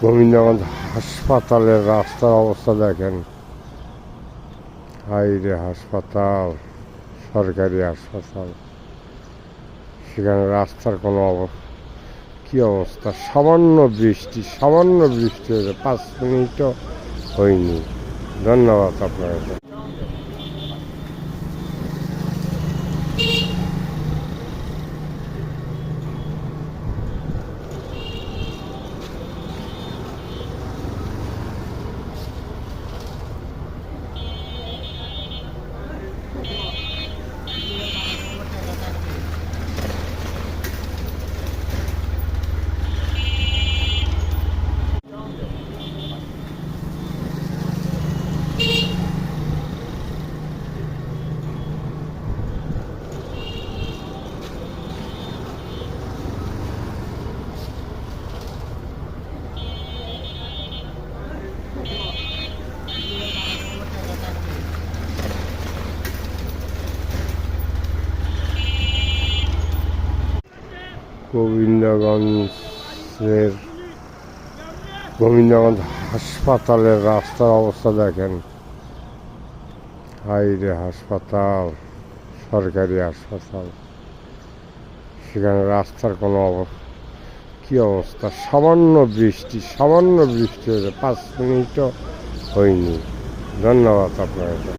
গোবিন্দগঞ্জ হাসপাতালের রাস্তার অবস্থা দেখেন। হাইরে হাসপাতাল, সরকারি হাসপাতাল, সেখানে রাস্তার কোনো কি অবস্থা। সামান্য বৃষ্টি হয়েছে, 5 মিনিটও হয়নি। ধন্যবাদ আপনাকে। গোবিন্দগঞ্জ হাসপাতালের রাস্তার অবস্থা দেখেন। হাইরে হাসপাতাল, সরকারি হাসপাতাল, সেখানে রাস্তার কোনো কি অবস্থা। সামান্য বৃষ্টি হয়েছে, 5 মিনিটও হয়নি। ধন্যবাদ আপনাকে।